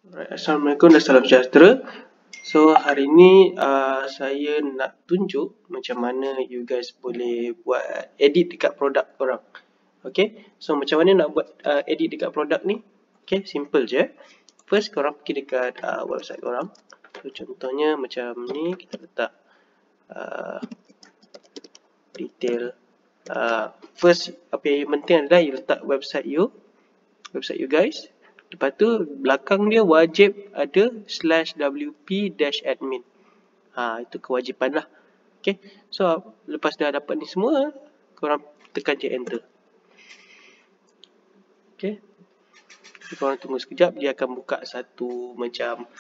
Assalamualaikum dan salam sejahtera. So hari ni saya nak tunjuk macam mana you guys boleh buat edit dekat produk korang. Okay, so macam mana nak buat edit dekat produk ni? Okay, simple je. First korang pergi dekat website korang. So contohnya macam ni, kita letak detail. First apa yang penting adalah you letak website you guys. Lepas tu belakang dia wajib ada /wp-admin. Itu kewajipan lah. Okay, so lepas dah dapat ni semua, korang tekan je enter. Okay, korang tunggu sekejap, dia akan buka satu macam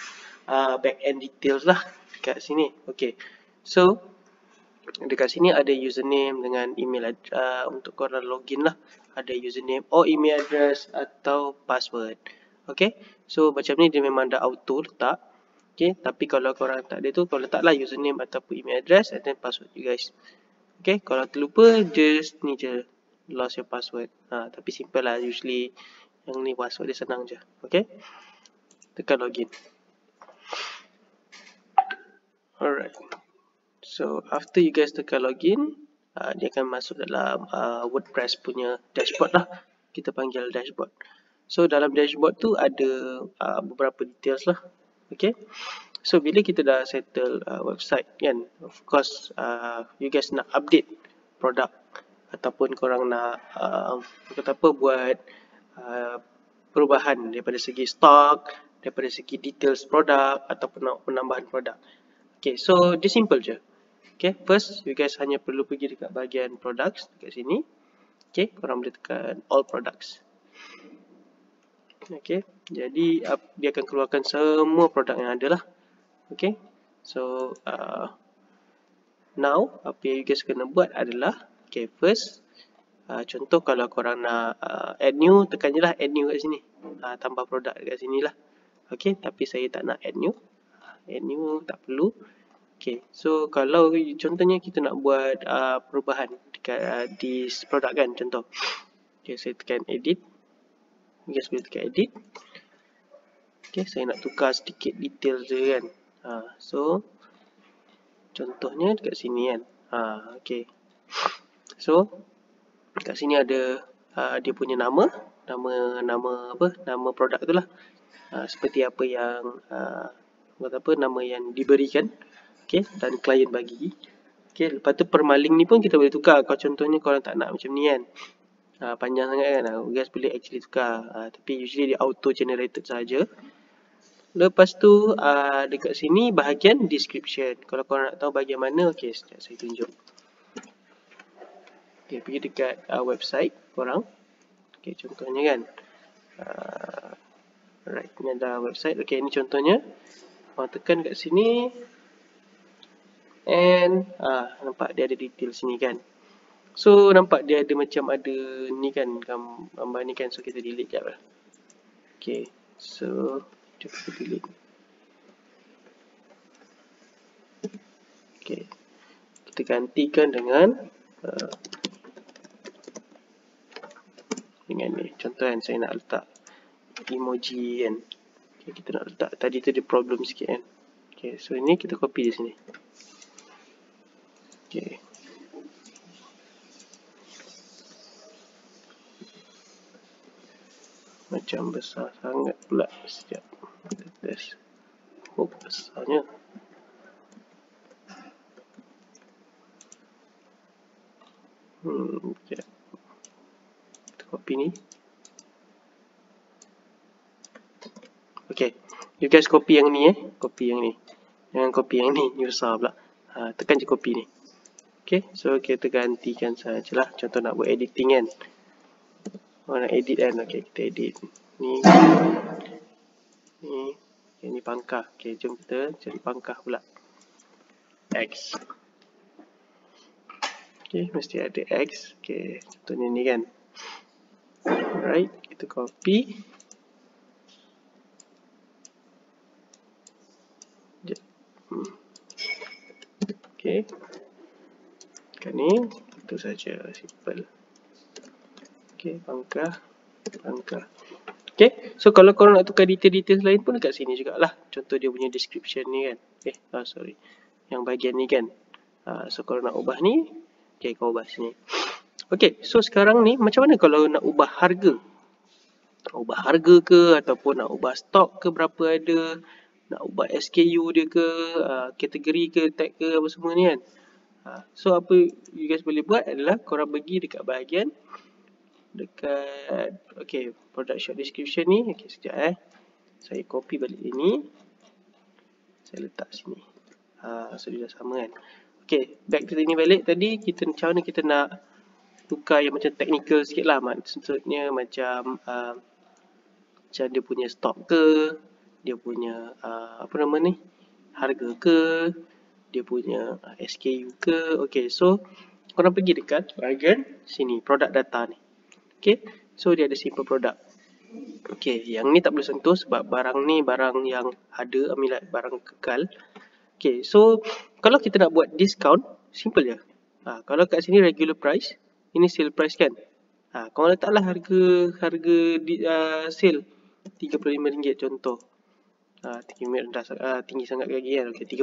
back end details lah dekat sini. Okay, so dekat sini ada username dengan email untuk korang login lah. Ada username or email address atau password. Okay, so macam ni dia memang dah auto letak. Okay, tapi kalau korang tak ada tu, korang letaklah username ataupun email address and then password you guys. Okay, kalau terlupa, just ni je, lost your password. Tapi simple lah, usually yang ni password dia senang je. Okay, tekan login. Alright, so after you guys tekan login, dia akan masuk dalam WordPress punya dashboard lah. Kita panggil dashboard. So dalam dashboard tu ada beberapa details lah. Okay, so bila kita dah settle website kan, of course you guys nak update produk ataupun korang nak buat perubahan daripada segi stok, daripada segi details produk ataupun penambahan produk. Okay, so dia simple je. Okay, first you guys hanya perlu pergi dekat bahagian products dekat sini. Okay, korang boleh tekan all products. Okay, jadi dia akan keluarkan semua produk yang ada lah. Okay, so now apa yang you guys kena buat adalah, okay, first contoh kalau korang nak add new, tekan je lah add new kat sini, tambah produk kat sini lah. Okay, tapi saya tak nak add new tak perlu. Okay, so kalau contohnya kita nak buat perubahan dekat di produk kan, contoh. Okay, saya tekan edit. You guys boleh tekan edit. Okay, saya nak tukar sedikit detail je kan. So contohnya dekat sini kan. Okay, so dekat sini ada dia punya nama produk tu lah. Seperti apa yang nama yang diberikan. Okay, dan klien bagi. Okay, lepas tu permaling ni pun kita boleh tukar. Kalau contohnya korang tak nak macam ni kan, panjang sangat kan, you guys boleh actually tukar. Tapi usually dia auto generated saja. Lepas tu dekat sini bahagian description. Kalau korang nak tahu bahagian mana, okay, sekejap saya tunjuk. Okay, pergi dekat website korang. Okay, contohnya kan, alright, ni ada website. Okay, ni contohnya. Korang tekan kat sini, and nampak dia ada detail sini kan. So nampak dia ada macam ada ni kan, gambar ni kan. So kita delete jap lah. Okay, so kita delete. Okay, kita gantikan dengan ni. Contoh kan, saya nak letak emoji kan. Okay, kita nak letak, tadi tu dia problem sikit kan. Okay, so ini kita copy di sini. Okay, macam besar sangat pula. Sekejap, kita test. Oh, besarnya. Sekejap, kita copy ni. Okay, you guys copy yang ni copy yang ni. Jangan copy yang ni, ni besar pula. Tekan je copy ni. Okay, so kita gantikan sajalah. Contoh nak buat editing kan. Nak edit kan. Okay, kita edit. Ni. Okay, ni pangkah. Okay, jom kita cari pangkah pula. X. Okay, mesti ada X. Okay, contohnya ni kan. Alright, kita copy. Okay, kan ni itu saja, simple. Okay, pangkah. Okay, so kalau korang nak tukar detail-detail lain pun dekat sini jugalah. Contoh dia punya description ni kan. Sorry. Yang bahagian ni kan. So kalau nak ubah ni, okay, kau ubah sini. Okay, so sekarang ni macam mana kalau nak ubah harga? Nak ubah harga ke ataupun nak ubah stok ke berapa ada, nak ubah SKU dia ke, kategori ke, tag ke apa semua ni kan. So apa you guys boleh buat adalah korang pergi dekat bahagian okay, product short description ni. Okay, sekejap saya copy balik ini, saya letak sini. So dia dah sama kan. Okay, back to ini balik. Tadi kita macam mana kita nak tukar yang macam technical sikit lah. Maksudnya macam macam dia punya stok ke, dia punya apa nama ni, harga ke, dia punya SKU ke. Okay, so korang pergi dekat bahagian sini, product data ni. Okay, so dia ada simple product. Okay, yang ni tak boleh sentuh sebab barang ni barang yang ada, barang kekal. Okay, so kalau kita nak buat discount, simple je. Kalau kat sini regular price, ini sale price kan. Korang letaklah harga sale RM35 contoh. Tinggi sangat lagi kan. Okay, 30.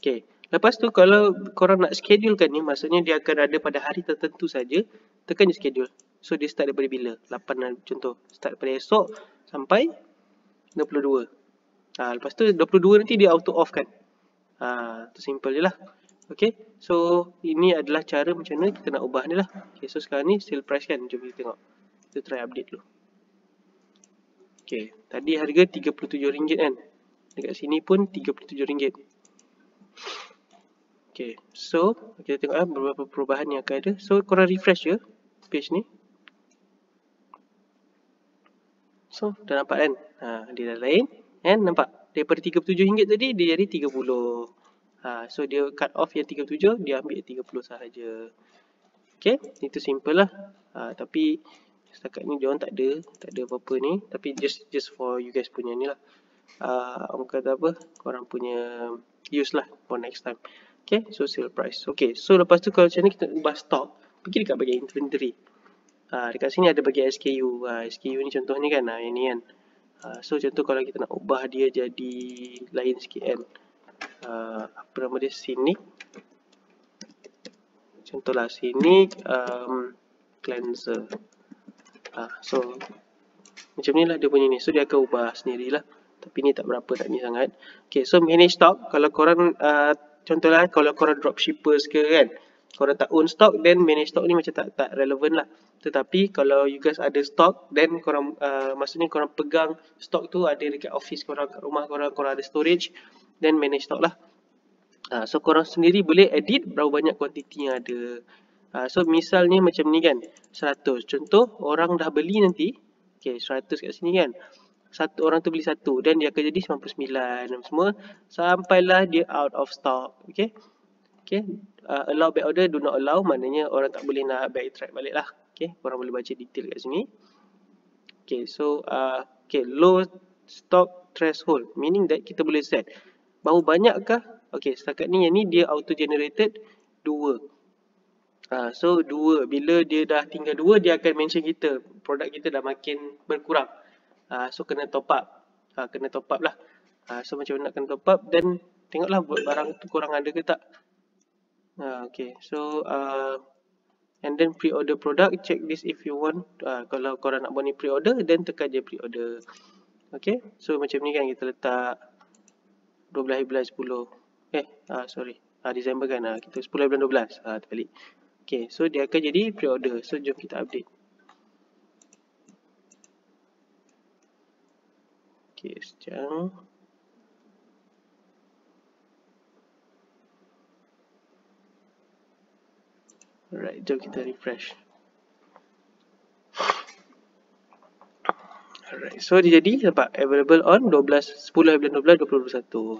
Okay, lepas tu kalau korang nak schedule kan ni, maksudnya dia akan ada pada hari tertentu saja. Tekan je schedule. So dia start daripada bila? 8 contoh. Start daripada esok sampai 22. Lepas tu 22 nanti dia auto off kan. Tu simple je lah. Okay, so ini adalah cara macam mana kita nak ubah ni lah. Okay, so sekarang ni sale price kan. Jom kita tengok. Kita try update dulu. Okay, tadi harga RM37 kan. Dekat sini pun RM37. Okay, so kita tengok beberapa perubahan yang akan ada. So korang refresh je page ni. So dah nampak kan. Dia dah lain. And nampak daripada RM37 tadi dia jadi RM30. So dia cut off yang 37, dia ambil 30 sahaja. Okay, itu simple lah. Tapi setakat ni diorang tak ada apa-apa ni. Tapi just for you guys punya ni lah. Orang kata apa, korang punya use lah for next time. Okay, so sale price. Okay, so lepas tu kalau macam ni kita ubah stock, pergi dekat bahagian inventory. Dekat sini ada bahagian SKU. SKU ni contoh ni kan, yang ni kan. So contoh kalau kita nak ubah dia jadi lain sikit kan. Apa nama dia, scenic. Contohlah scenic cleanser. So macam ni lah dia punya ni. So dia akan ubah sendirilah. Tapi ni tak berapa, tak ni sangat. Okay, so manage stock. Kalau korang contohlah kalau korang dropshippers ke kan, korang tak own stock, then manage stock ni macam tak relevant lah. Tetapi kalau you guys ada stock, then korang maksudnya korang pegang stock tu ada dekat office korang, kat rumah korang ada storage, then manage stock lah. So korang sendiri boleh edit berapa banyak kuantiti yang ada. So misalnya macam ni kan, 100. Contoh orang dah beli nanti, okay, 100 kat sini kan. Satu orang tu beli satu, dan dia akan jadi 99 semua sampailah dia out of stock. Okay, allow back order, do not allow, maknanya orang tak boleh nak backtrack balik lah. Okay, korang boleh baca detail kat sini. Okay, so low stock threshold, meaning that kita boleh set berapa banyakkah. Okay, setakat ni yang ni dia auto generated 2. So 2, bila dia dah tinggal 2, dia akan mention kita produk kita dah makin berkurang. So kena top up. Kena top up lah. So macam mana nak kena top up, dan tengoklah barang tu korang ada ke tak. Okay, so and then pre-order product, check this if you want. Kalau korang nak buat ni pre-order, then tekan je pre-order. Okay, so macam ni kan kita letak 12/10. Sorry, Disember kan. Kita 10/12. Terbalik. Okay, so dia akan jadi pre-order. So jom kita update. Okay, sekejap. Alright, jom kita refresh. Alright, so dia jadi nampak available on 10/12/2021.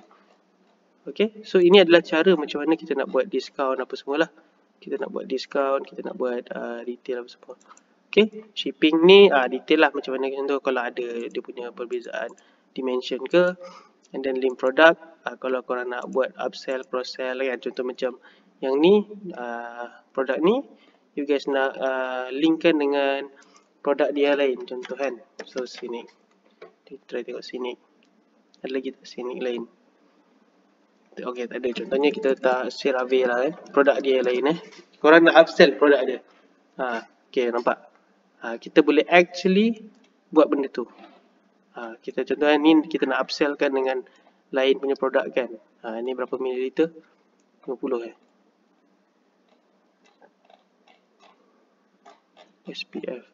Okay, so ini adalah cara macam mana kita nak buat diskaun apa semualah. Kita nak buat diskaun, kita nak buat retail apa semua. Okay, shipping ni detail lah macam mana contoh kalau ada dia punya perbezaan dimension ke, and then link product. Kalau korang nak buat upsell, cross sell kan, contoh macam yang ni produk ni you guys nak linkkan dengan produk dia lain, contoh kan. So sini, kita try tengok sini, ada lagi tak sini lain. Okay, tak ada. Contohnya kita letak CeraVe lah produk dia lain korang nak upsell produk dia. Okay, nampak. Kita boleh actually buat benda tu. Kita contohnya ni kita nak upsell kan dengan lain punya produk kan. Ni berapa mililiter? 50 SPF.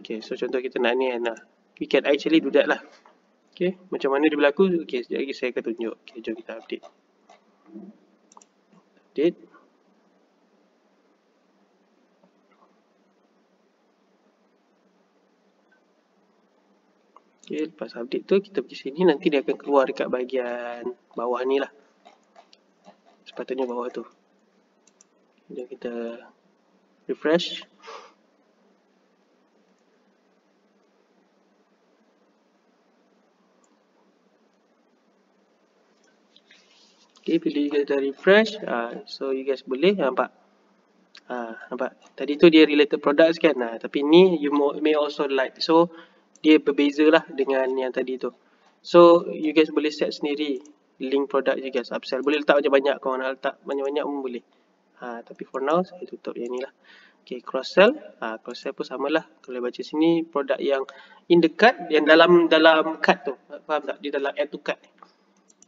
Okay, so contoh kita nak ni kan. We can actually do that lah. Okay, macam mana dia berlaku? Okay, sekejap lagi saya akan tunjuk. Okay, jom kita update. Update. Okay, lepas update tu kita pergi sini, nanti dia akan keluar dekat bahagian bawah ni lah. Sepatutnya bawah tu. Jom kita refresh. Okay, bila kita refresh, so you guys boleh nampak. Nampak? Tadi tu dia related products kan. Tapi ni you may also like. So dia berbeza lah dengan yang tadi tu. So you guys boleh set sendiri link produk you guys upsell. Boleh letak banyak-banyak. Kalau nak letak banyak-banyak pun boleh. Tapi for now saya tutup yang ni lah. Okay, cross sell. Cross sell pun sama lah. Kalau baca sini produk yang in the cart, yang dalam cart tu. Faham tak? Dia dalam add to cart.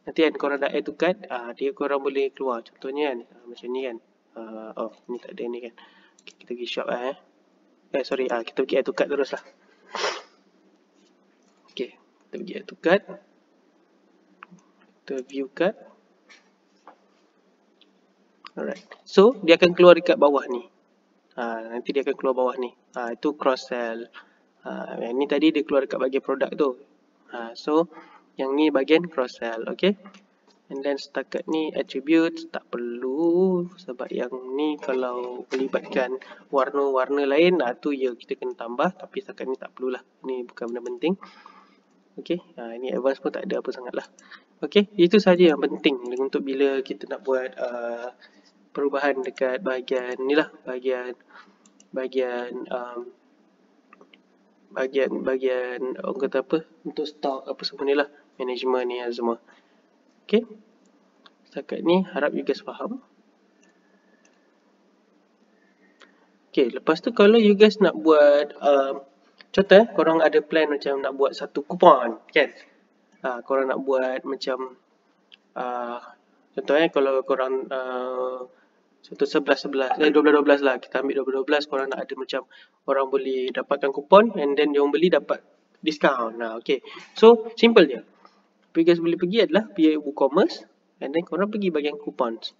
Nanti kan korang dah add to cart, dia korang boleh keluar. Contohnya kan macam ni kan. Oh, ni tak ada ni kan. Okay, kita pergi shop lah sorry, kita pergi add to cart terus lah. Okay, kita pergi add to cart. Kita view cart. Alright, so dia akan keluar dekat bawah ni. Nanti dia akan keluar bawah ni. Itu cross sell. Yang ni tadi dia keluar dekat bahagian produk tu. So yang ni bahagian cross sell. Okay, and then setakat ni attributes tak perlu, sebab yang ni kalau melibatkan warna-warna lain, tu ya kita kena tambah. Tapi setakat ni tak perlulah. Ni bukan benda penting. Okay, ini advance pun tak ada apa sangat lah. Okay, itu saja yang penting untuk bila kita nak buat perubahan dekat bahagian ni lah, bahagian orang kata apa, untuk stock apa semua ni lah, management ni semua. Okay, setakat ni harap you guys faham. Okay, lepas tu kalau you guys nak buat contoh korang ada plan macam nak buat satu kupon kan. Korang nak buat macam contohnya kalau korang contoh 12 lah, kita ambil 12 korang nak ada macam orang boleh dapatkan kupon and then dia orang beli dapat diskaun. Okay, so simple je. Apa you guys boleh pergi adalah pergi WooCommerce and then korang pergi bahagian coupons.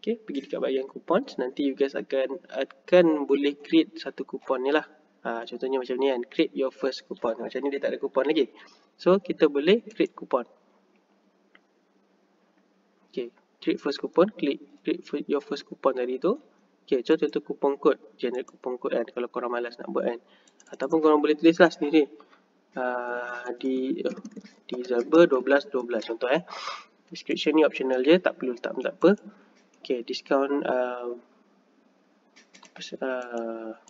Okay, pergi dekat bahagian coupons, nanti you guys akan boleh create satu kupon ni lah. Contohnya macam ni kan, create your first coupon. Macam ni dia tak ada kupon lagi. So kita boleh create kupon. Okay, create first coupon, create your first coupon tadi tu. Okay, contoh tu coupon code, generate coupon code kan, kalau korang malas nak buat kan. Ataupun korang boleh tulis lah sendiri. Di December 12 contoh description ni optional je, tak perlu letak tak apa. Okay, discount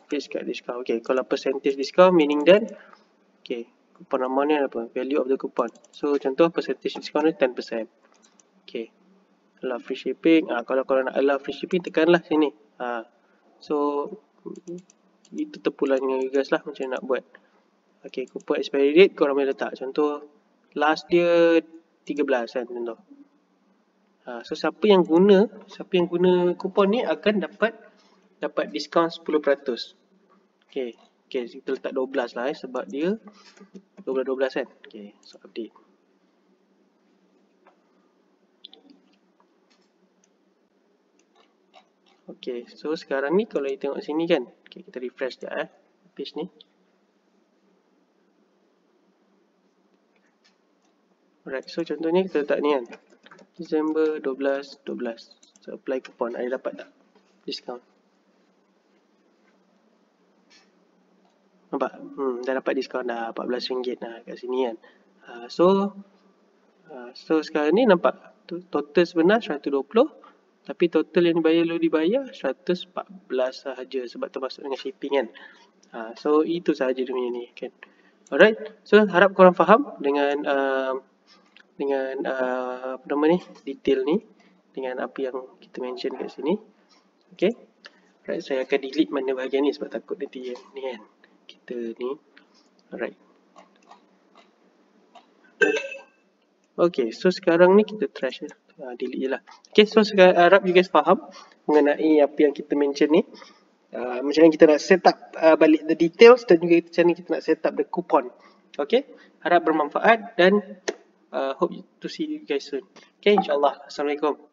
discount. Okay, kalau percentage discount meaning that okay, coupon amount ni apa? Value of the coupon. So contoh percentage discount ni 10%. Okay, allow free shipping. Kalau korang nak allow free shipping, tekanlah sini. So itu terpulang dengan you guys lah macam nak buat. Okay, coupon expiry date korang boleh letak. Contoh last dia 13 kan contoh. So siapa yang guna kupon ni akan dapat diskaun 10%. Okay, kita letak 12 lah sebab dia 12 kan. Okay, so update. Okay, so sekarang ni kalau kita tengok sini kan, okay, kita refresh sekejap page ni. Alright, so contohnya kita letak ni kan, December 12. So apply coupon, ada dapat tak diskaun? Nampak? Dah dapat diskaun dah RM14 kat sini kan. So sekarang ni nampak total sebenar 120. Tapi total yang dibayar 114 sahaja sebab termasuk dengan shipping kan. So itu sahaja dia punya ni kan. Alright, so harap korang faham dengan apa nama ni, detail ni, dengan apa yang kita mention kat sini. Okay, right, saya akan delete mana bahagian ni sebab takut nanti yang ni kan kita ni. Alright. Okay, so sekarang ni kita trash je. Delete je lah. Okay, so sekarang harap you guys faham mengenai apa yang kita mention ni. Macam mana kita nak set up balik the details dan juga macam mana kita nak set up the coupon. Okay, harap bermanfaat dan hope to see you guys soon. Okay, insyaAllah. Assalamualaikum.